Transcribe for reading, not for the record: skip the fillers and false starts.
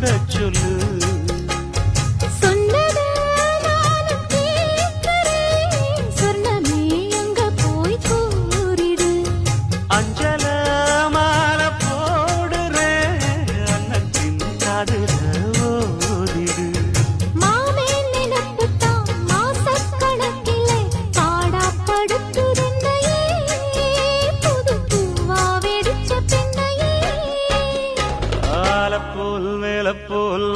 கூட சொல்லு. அஞ்சல மாலை போடுறேன் அன்னத்தின் காதுல ஓடிடு. மாமே நினைப்புத்தான் மாசக்கணக்கிலே பாடாப்படுத்துதென்னையே புது பூவா வெடிச்ச பெண்ணையே. ஆலப்போல் மேலப்போல்